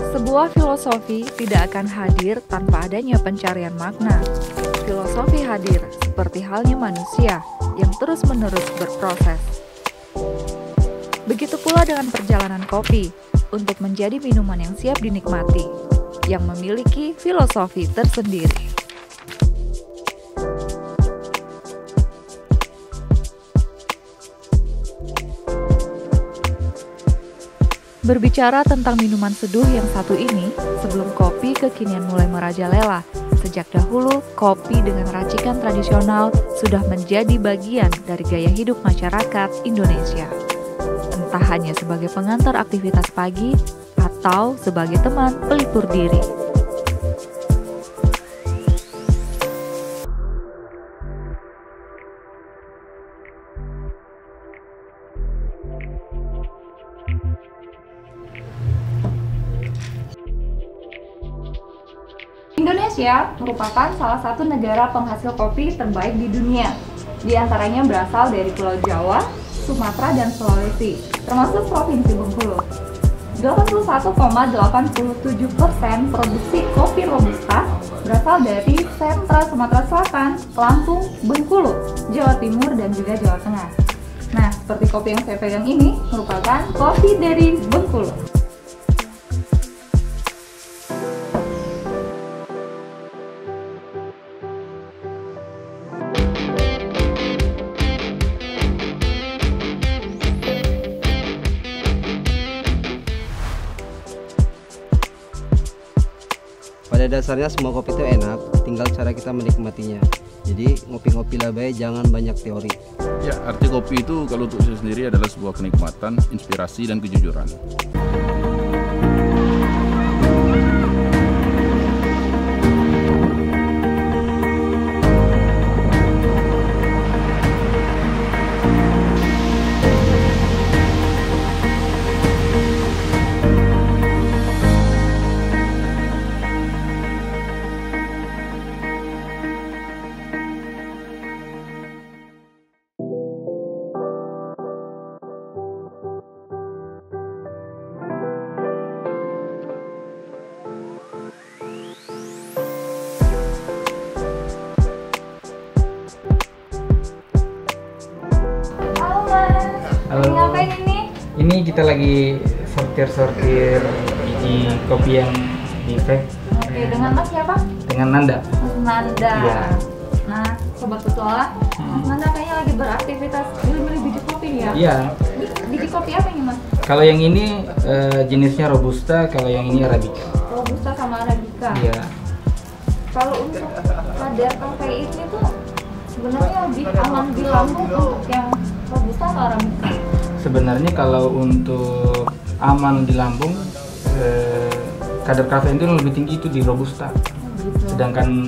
Sebuah filosofi tidak akan hadir tanpa adanya pencarian makna. Filosofi hadir seperti halnya manusia yang terus-menerus berproses. Begitu pula dengan perjalanan kopi untuk menjadi minuman yang siap dinikmati, yang memiliki filosofi tersendiri. Berbicara tentang minuman seduh yang satu ini, sebelum kopi kekinian mulai merajalela, sejak dahulu kopi dengan racikan tradisional sudah menjadi bagian dari gaya hidup masyarakat Indonesia. Entah hanya sebagai pengantar aktivitas pagi atau sebagai teman pelipur diri. Indonesia merupakan salah satu negara penghasil kopi terbaik di dunia. Di antaranya berasal dari Pulau Jawa, Sumatera, dan Sulawesi, termasuk Provinsi Bengkulu. 81,87% produksi kopi Robusta berasal dari sentra Sumatera Selatan, Lampung, Bengkulu, Jawa Timur, dan juga Jawa Tengah. Nah, seperti kopi yang saya pegang ini merupakan kopi dari Bengkulu. Pada dasarnya semua kopi itu enak, tinggal cara kita menikmatinya. Jadi ngopi-ngopi lah baik, jangan banyak teori. Ya, arti kopi itu kalau untuk saya sendiri adalah sebuah kenikmatan, inspirasi, dan kejujuran. Halo. Lagi ngapain ini? Ini kita lagi sortir biji kopi yang di pack. Oke, dengan Mas siapa? Dengan Nanda. Mas Nanda. Iya. Nah, Sobat Petualang, Mas Nanda kayaknya lagi beraktivitas milih-milih biji kopi nih ya? Iya. Ini biji kopi apa ini, Mas? Kalau yang ini jenisnya Robusta, kalau yang ini Arabica. Robusta sama Arabica. Iya. Kalau untuk kadar kafein itu sebenarnya lebih aman di lambung untuk yang Robusta atau Arabica? Sebenarnya kalau untuk aman di lambung, kadar kafein itu lebih tinggi itu di Robusta. Gitu. Sedangkan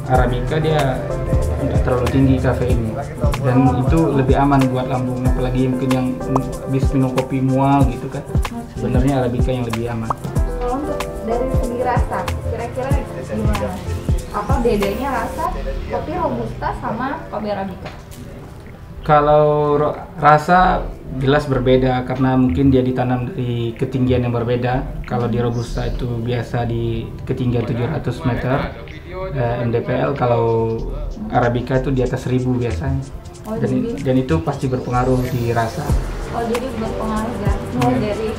Arabica dia tidak terlalu tinggi kafeinnya, dan itu lebih aman buat lambung. Apalagi mungkin yang habis minum kopi mual gitu kan, sebenarnya Arabica yang lebih aman. Kalau untuk dari segi rasa, kira-kira gimana? Apa bedanya rasa kopi Robusta sama kopi Arabica? Kalau rasa jelas berbeda karena mungkin dia ditanam di ketinggian yang berbeda. Kalau di Robusta itu biasa di ketinggian 700 meter mdpl, kalau Arabica itu di atas 1000 biasanya. Dan itu pasti berpengaruh di rasa. Oh, jadi berpengaruh ya, mulai dari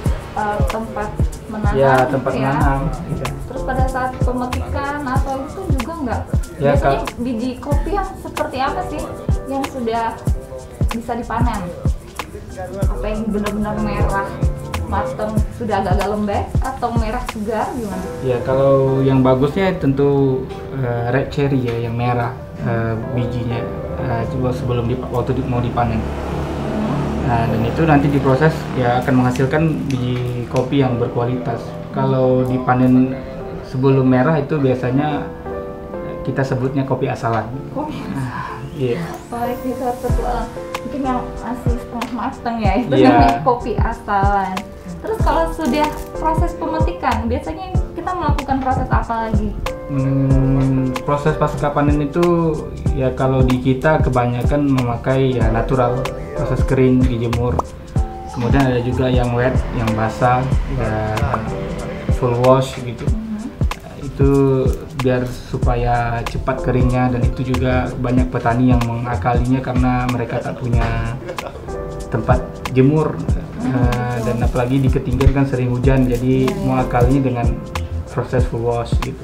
tempat menanam. Ya, tempat ya. menanam. Ya. Terus pada saat pemetikan atau itu juga enggak? Ya, biasanya biji kopi yang seperti apa sih yang sudah bisa dipanen? Apa yang benar-benar merah matang sudah agak-agak lembek atau merah segar gimana? Ya, kalau yang bagusnya tentu red cherry ya, yang merah bijinya coba sebelum waktu mau dipanen. Nah, dan itu nanti diproses ya akan menghasilkan biji kopi yang berkualitas. Kalau dipanen sebelum merah itu biasanya kita sebutnya kopi asalan. Kopi. Iya. Baik, bisa Petualang. Mungkin yang masih setengah matang ya, itu Iya. namanya kopi asalan. Terus kalau sudah proses pemetikan, biasanya kita melakukan proses apa lagi? Proses pasca panen itu ya kalau di kita kebanyakan memakai ya natural, proses kering, dijemur. Kemudian ada juga yang wet, yang basah. Ya, full wash gitu. Itu biar supaya cepat keringnya, dan itu juga banyak petani yang mengakalinya karena mereka tak punya tempat jemur. Dan apalagi di ketinggian kan sering hujan, jadi mengakalinya dengan proses full wash gitu.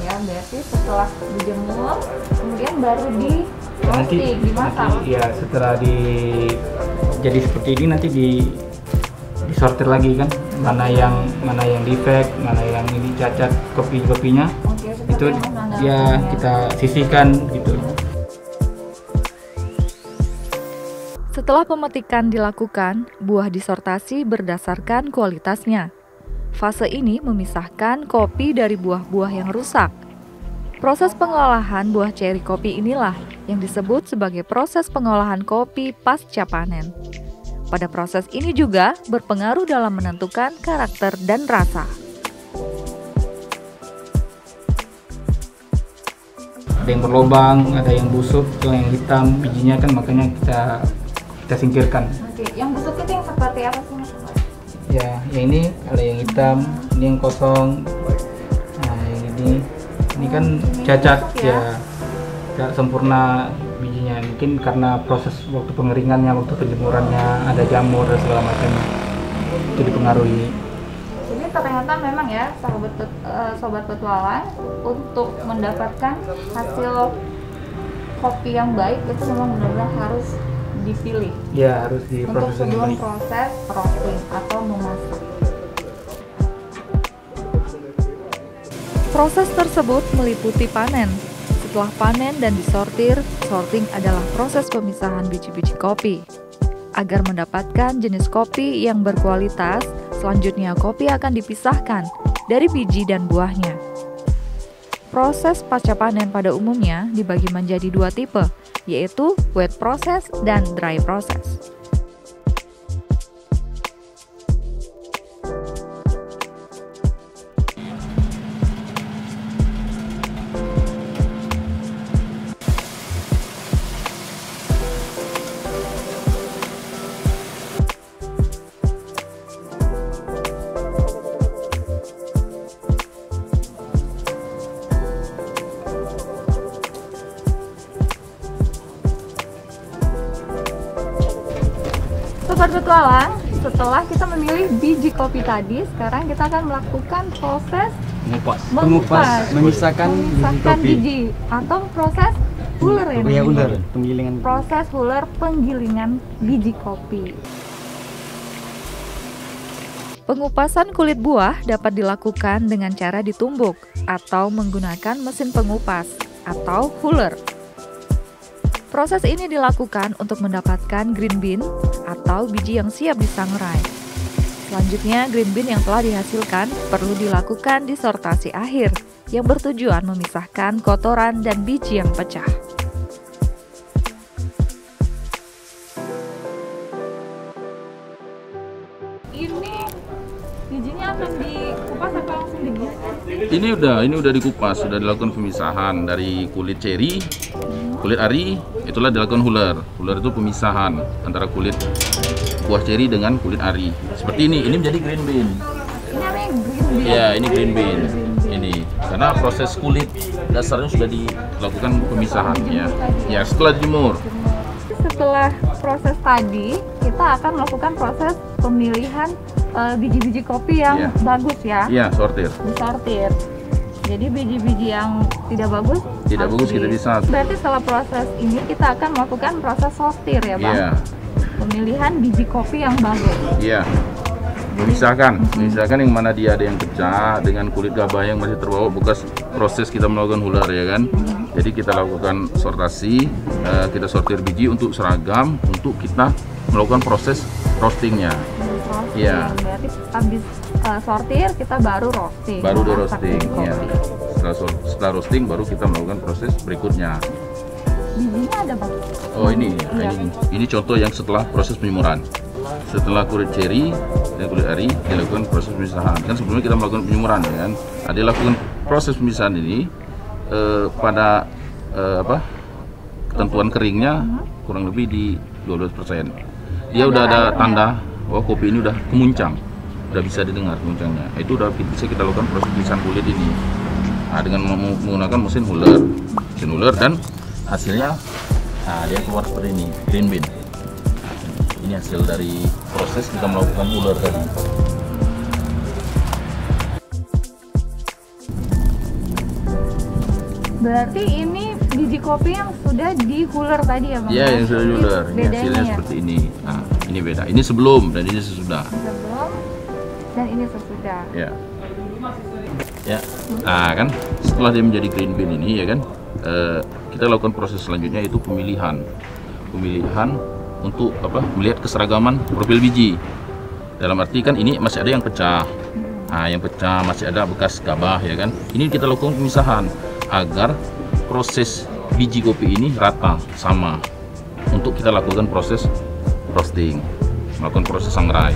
Ya, berarti setelah dijemur kemudian baru di roasting, dimasak. Ya, setelah jadi seperti ini nanti disortir lagi kan, mana yang defect, mana yang ini cacat kopinya. Oke, Itu ya kita sisihkan gitu. Setelah pemetikan dilakukan, buah disortasi berdasarkan kualitasnya. Fase ini memisahkan kopi dari buah-buah yang rusak. Proses pengolahan buah ceri kopi inilah yang disebut sebagai proses pengolahan kopi pasca panen. Pada proses ini juga berpengaruh dalam menentukan karakter dan rasa. Ada yang berlubang, ada yang busuk, yang hitam bijinya kan, makanya kita singkirkan. Oke, yang busuk itu yang seperti apa sih, Mas? Ya, yang ini ada yang hitam, ini yang kosong. Nah, yang ini kan cacat ya, tidak sempurna bijinya. Mungkin karena proses waktu pengeringannya, waktu penjemurannya ada jamur dan segala macam, itu dipengaruhi. Jadi ternyata memang ya, sobat petualang, untuk mendapatkan hasil kopi yang baik itu memang benar-benar harus dipilih. Ya, harus Untuk diproses dengan sebelum baik. proses roasting atau memasak. Proses tersebut meliputi panen. Setelah panen dan disortir, sorting adalah proses pemisahan biji-biji kopi. Agar mendapatkan jenis kopi yang berkualitas, selanjutnya kopi akan dipisahkan dari biji dan buahnya. Proses pasca panen pada umumnya dibagi menjadi dua tipe, yaitu wet process dan dry process. Sobat petualang, setelah kita memilih biji kopi tadi, sekarang kita akan melakukan proses memisahkan biji atau proses huller ya. Ya, namanya. penggilingan. Proses huller penggilingan biji kopi. Pengupasan kulit buah dapat dilakukan dengan cara ditumbuk atau menggunakan mesin pengupas atau huller. Proses ini dilakukan untuk mendapatkan green bean atau biji yang siap disangrai. Selanjutnya, green bean yang telah dihasilkan perlu dilakukan disortasi akhir yang bertujuan memisahkan kotoran dan biji yang pecah. Ini bijinya akan dikupas atau langsung digiling? Ini udah dikupas, sudah dilakukan pemisahan dari kulit ceri, kulit ari, itulah dilakukan huller. Huller itu pemisahan antara kulit buah ceri dengan kulit ari. Seperti ini menjadi green bean. Ini namanya green bean. Ya, ini green bean. Ini karena proses kulit dasarnya sudah dilakukan pemisahan ya. Ya, setelah dijemur. Setelah proses tadi, kita akan melakukan proses pemilihan biji-biji kopi yang bagus ya. Iya, sortir. Disortir. Jadi biji-biji yang tidak bagus Kita bisa. Berarti setelah proses ini kita akan melakukan proses sortir ya, Bang? Iya. Pemilihan biji kopi yang bagus. Iya. Memisahkan yang mana dia ada yang pecah dengan kulit gabah yang masih terbawa bekas proses kita melakukan huller ya kan. Jadi kita lakukan sortasi, kita sortir biji untuk seragam untuk kita melakukan proses roastingnya. Iya. Berarti habis sortir kita baru roasting. Baru di memasak roasting biji ya. kopi. Setelah roasting baru kita melakukan proses berikutnya. Bijinya ada, Bang? Oh ini, Iya. ini contoh yang setelah proses penjemuran. Setelah kulit ceri dan kulit ari dilakukan proses pemisahan. Kan sebelumnya kita melakukan penjemuran ya kan. Nah, dilakukan proses pemisahan ini pada ketentuan keringnya kurang lebih di 12%. Dia udah ada tanda bahwa kopi ini udah kemuncang. udah bisa didengar goncangnya. Itu udah bisa kita lakukan proses pemilihan kulit ini. Nah, dengan menggunakan mesin huller dan hasilnya, nah dia keluar seperti ini, green bean. Nah, ini hasil dari proses kita melakukan huller tadi. Berarti ini biji kopi yang sudah di-huller tadi ya Bang? Iya, yang sudah di-huller. Ini hasilnya seperti ini. Nah, ini beda. Ini sebelum dan ini sesudah. Sebelum dan ini sesudah. Ya. Ya. Nah, kan setelah dia menjadi green bean ini ya kan, kita lakukan proses selanjutnya yaitu pemilihan. Pemilihan untuk apa? Melihat keseragaman profil biji. Dalam arti kan ini masih ada yang pecah. Nah, yang pecah masih ada bekas gabah ya kan. Ini kita lakukan pemisahan agar proses biji kopi ini rata sama untuk kita lakukan proses roasting, melakukan proses sangrai.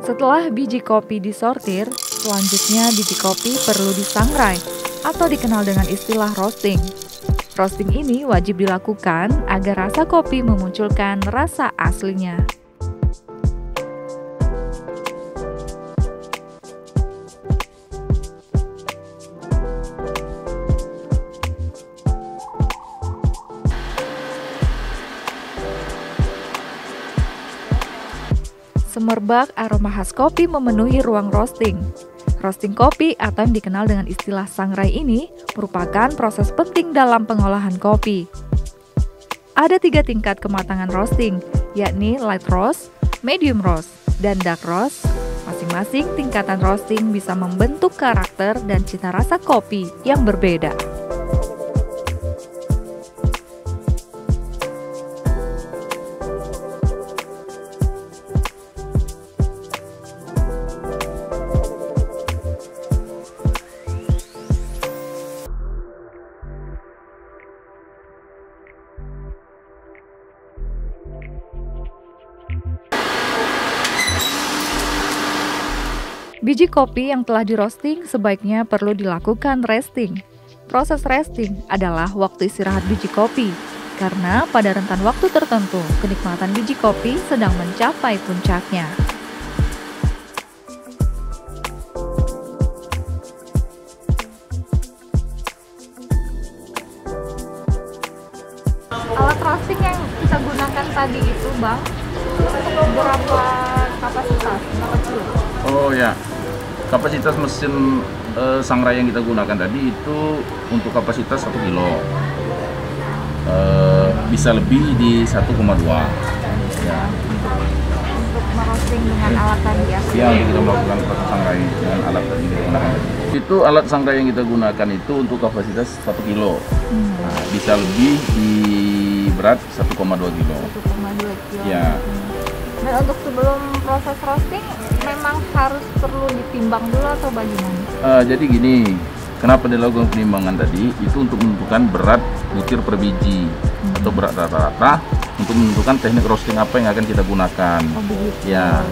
Setelah biji kopi disortir, selanjutnya biji kopi perlu disangrai atau dikenal dengan istilah roasting. Roasting ini wajib dilakukan agar rasa kopi memunculkan rasa aslinya. Semerbak aroma khas kopi memenuhi ruang roasting. Roasting kopi atau yang dikenal dengan istilah sangrai ini merupakan proses penting dalam pengolahan kopi. Ada 3 tingkat kematangan roasting, yakni light roast, medium roast, dan dark roast. Masing-masing tingkatan roasting bisa membentuk karakter dan cita rasa kopi yang berbeda. Biji kopi yang telah di-roasting sebaiknya perlu dilakukan resting. Proses resting adalah waktu istirahat biji kopi, karena pada rentan waktu tertentu, kenikmatan biji kopi sedang mencapai puncaknya. Alat roasting yang kita gunakan tadi itu, Bang, berapa kapasitas? Berapa kilo? Oh ya. Kapasitas mesin sangrai yang kita gunakan tadi itu untuk kapasitas 1 kilo, bisa lebih di 1,2 ya. Untuk merosting dengan alat tadi ya? Ya, kita melakukan proses sangrai dengan alat tadi yang kita gunakan tadi. Itu alat sangrai yang kita gunakan itu untuk kapasitas 1 kilo, nah, bisa lebih di berat 1,2 kilo. 1,2 kilo. Ya. Dan untuk sebelum proses roasting memang harus perlu ditimbang dulu atau bagaimana? Jadi gini, kenapa dilakukan penimbangan tadi? Itu untuk menentukan berat butir per biji atau berat rata-rata untuk menentukan teknik roasting apa yang akan kita gunakan. Oh begitu. Ya.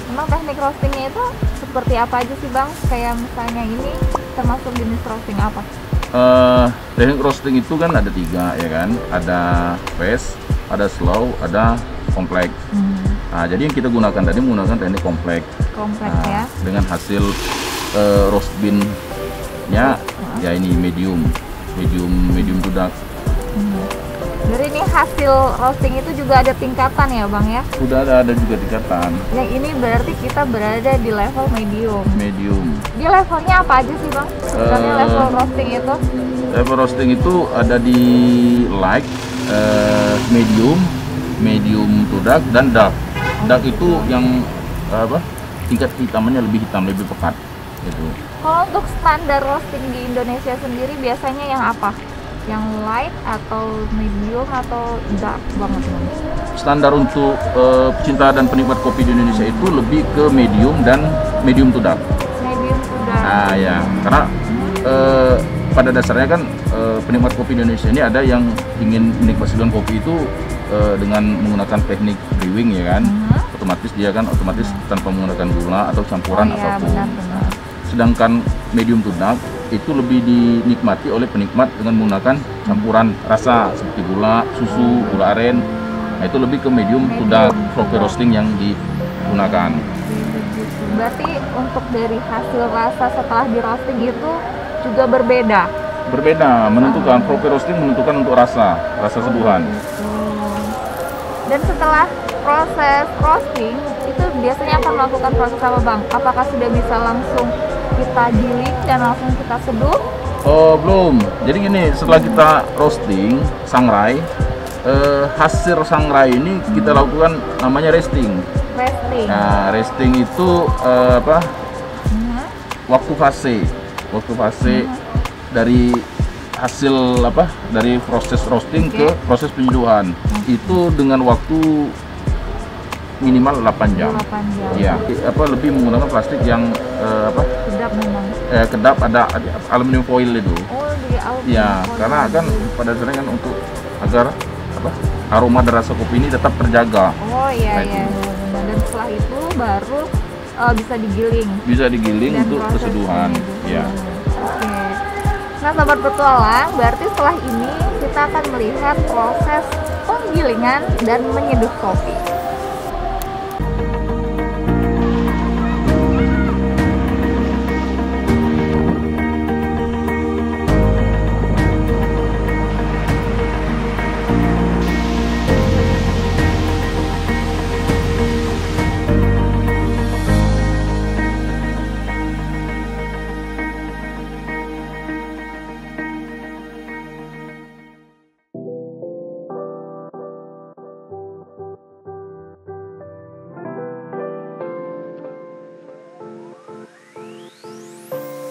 Memang teknik roastingnya itu seperti apa aja sih Bang? Kayak misalnya ini termasuk jenis roasting apa? Teknik roasting itu kan ada 3 ya kan? Ada fast, ada slow, ada kompleks. Nah, jadi yang kita gunakan tadi menggunakan teknik kompleks. Kompleks ya. Dengan hasil roast bean-nya ya ini medium to dark. Jadi ini hasil roasting itu juga ada tingkatan ya Bang ya? Sudah ada juga tingkatan. Yang ini berarti kita berada di level medium. Medium. Di levelnya apa aja sih Bang? Sebenarnya level roasting itu? Level roasting itu ada di light, medium to dark, dan dark. Dark itu yang tingkat hitamannya lebih hitam, lebih pekat gitu. Kalau untuk standar roasting di Indonesia sendiri biasanya yang apa? Yang light atau medium atau dark banget nih? Standar untuk pecinta dan penikmat kopi di Indonesia itu lebih ke medium dan medium to dark. Medium to dark. Nah ya, karena pada dasarnya kan penikmat kopi di Indonesia ini ada yang ingin menikmati kopi itu dengan menggunakan teknik brewing ya kan. Otomatis dia kan tanpa menggunakan gula atau campuran apapun. Benar. Sedangkan medium to dark itu lebih dinikmati oleh penikmat dengan menggunakan campuran rasa seperti gula, susu, gula aren. Nah, itu lebih ke medium to dark coffee roasting yang digunakan. Berarti untuk dari hasil rasa setelah di roasting itu juga berbeda? Berbeda, menentukan coffee roasting menentukan untuk rasa seduhan. Dan setelah proses roasting itu biasanya akan melakukan proses apa Bang? Apakah sudah bisa langsung kita giling dan langsung kita seduh? Oh belum, jadi gini, setelah kita roasting sangrai, hasil sangrai ini kita lakukan namanya resting. Nah resting itu waktu fase dari hasil dari proses roasting ke proses penyeduhan itu dengan waktu minimal 8 jam. Ya, lebih menggunakan plastik yang kedap memang. Kedap ada aluminium foil itu. Oh, di aluminium. Ya, karena kan pada dasarnya kan untuk agar aroma dan rasa kopi ini tetap terjaga. Oh iya iya. Dan setelah itu baru bisa digiling. Bisa digiling untuk keseduhan. Ya. Oke. Nah, Sobat Petualang, berarti setelah ini kita akan melihat proses penggilingan dan menyeduh kopi.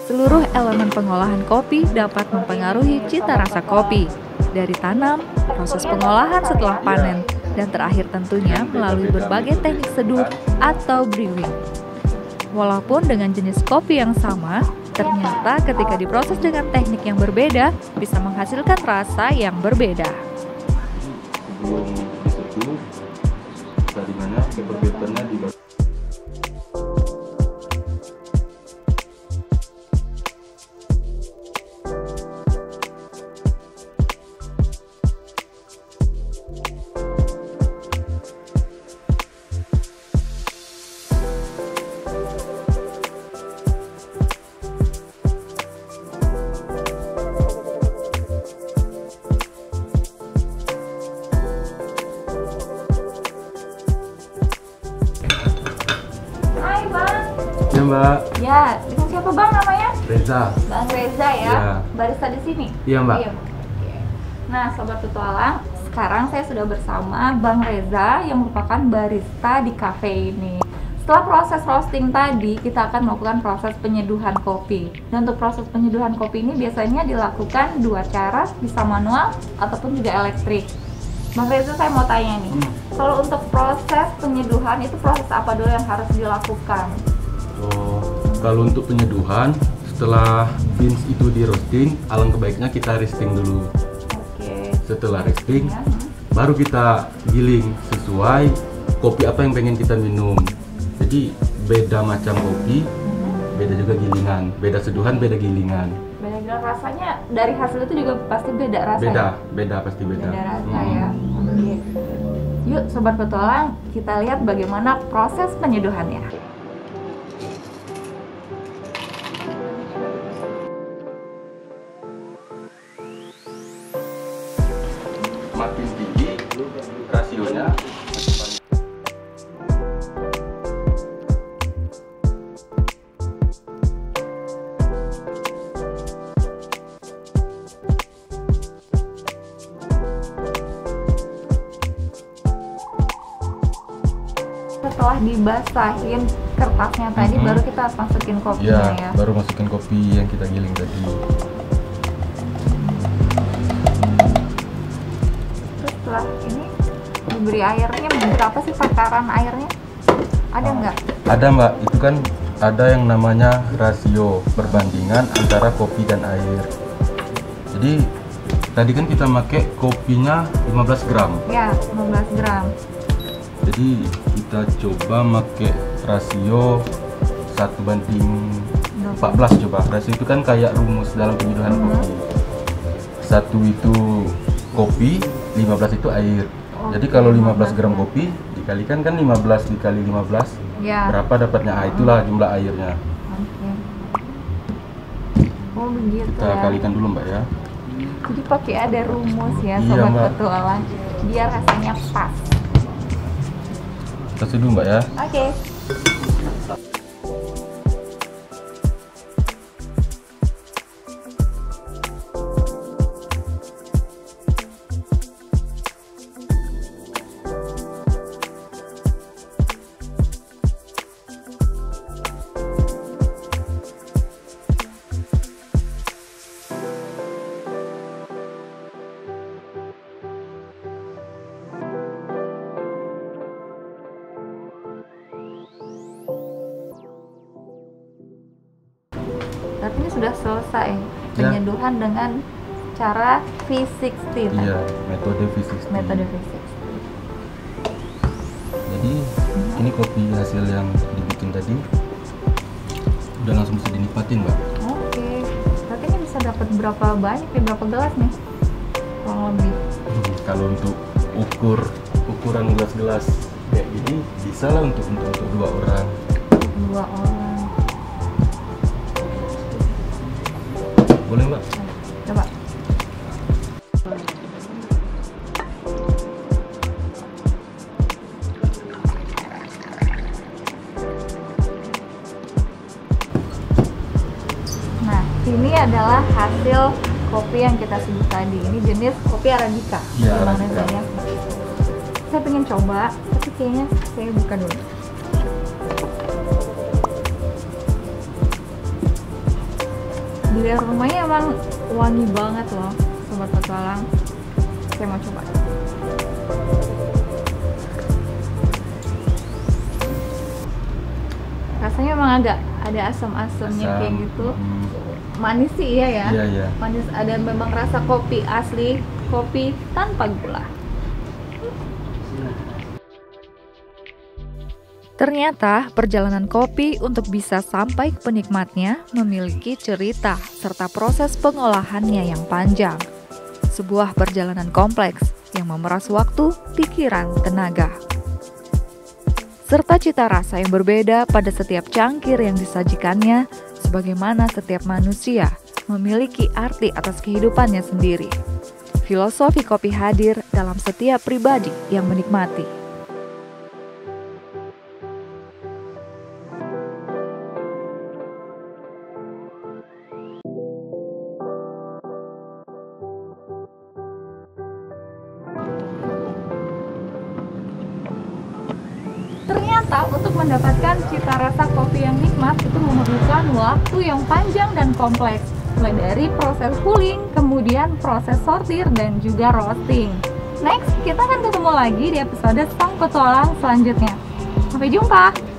Seluruh elemen pengolahan kopi dapat mempengaruhi cita rasa kopi, dari tanam, proses pengolahan setelah panen, dan terakhir tentunya melalui berbagai teknik seduh atau brewing. Walaupun dengan jenis kopi yang sama, ternyata ketika diproses dengan teknik yang berbeda, bisa menghasilkan rasa yang berbeda. Sebelum diseduh, dari mana keberbedanya di Mbak. Ya, dengan siapa Bang namanya? Reza. Bang Reza ya? Ya. Barista di sini? Iya Mbak. Iya. Oke. Nah, Sobat Petualang, sekarang saya sudah bersama Bang Reza yang merupakan barista di cafe ini. Setelah proses roasting tadi, kita akan melakukan proses penyeduhan kopi. Dan untuk proses penyeduhan kopi ini biasanya dilakukan dua cara, bisa manual ataupun juga elektrik. Bang Reza, saya mau tanya nih, kalau untuk proses penyeduhan itu proses apa dulu yang harus dilakukan? Oh, kalau untuk penyeduhan, setelah beans itu di roasting, alangkah baiknya kita resting dulu. Oke. Setelah resting, baru kita giling sesuai kopi apa yang pengen kita minum. Jadi beda macam kopi, beda juga gilingan, beda seduhan, beda gilingan. Beda rasanya, dari hasil itu juga pasti beda rasanya. Beda pasti beda. Beda rasa ya. Oke. Yuk Sobat Petualang, kita lihat bagaimana proses penyeduhannya. Makin tinggi rasionya. Setelah dibasahin kertasnya tadi, baru kita masukin kopinya ya. Baru masukin kopi yang kita giling tadi. setelah ini diberi airnya berapa sih takaran airnya? Ada nggak? Ada Mbak, itu kan ada yang namanya rasio perbandingan antara kopi dan air. Jadi tadi kan kita pakai kopinya 15 gram. Ya, 15 gram. Jadi kita coba pakai rasio 1:14 coba. Rasio itu kan kayak rumus dalam penyeduhan kopi. 1 itu kopi, 15 itu air. Jadi kalau 15 gram kopi dikalikan kan 15 dikali 15 Ya. berapa dapatnya? Itulah jumlah airnya. Oke. Oh begitu Kita ya. kalikan dulu Mbak ya. Jadi pakai ada rumus ya, Iya, sobat Mbak. petualang, biar rasanya pas. Kita seduh Mbak ya. Oke. Berarti ini sudah selesai penyeduhan dengan cara V60. Iya, metode V60. Metode V60. Jadi ini kopi hasil yang dibikin tadi udah langsung bisa dinikmatin Mbak. Oke. Berarti ini bisa dapat berapa banyak ya, berapa gelas nih? Kurang lebih. Kalau untuk ukuran gelas-gelas kayak gini bisa lah untuk 2 orang. 2 orang. Boleh Mbak? Coba. Nah, ini adalah hasil kopi yang kita sebut tadi. Ini jenis kopi Arabica. Iya, Namanya Arabica. saya. Saya pengen coba, tapi kayaknya saya buka dulu. Di aromanya emang wangi banget loh, sobat petualang. Saya mau coba. Rasanya emang agak ada asam-asamnya kayak gitu. Manis sih iya ya. Iya, iya. Manis, ada memang rasa kopi asli, kopi tanpa gula. Ternyata perjalanan kopi untuk bisa sampai ke penikmatnya memiliki cerita serta proses pengolahannya yang panjang. Sebuah perjalanan kompleks yang memeras waktu, pikiran, tenaga. Serta cita rasa yang berbeda pada setiap cangkir yang disajikannya, sebagaimana setiap manusia memiliki arti atas kehidupannya sendiri. Filosofi kopi hadir dalam setiap pribadi yang menikmati. Ternyata untuk mendapatkan cita rasa kopi yang nikmat itu memerlukan waktu yang panjang dan kompleks. Mulai dari proses cooling, kemudian proses sortir, dan juga roasting. Next, kita akan ketemu lagi di episode Sang Petualang selanjutnya. Sampai jumpa!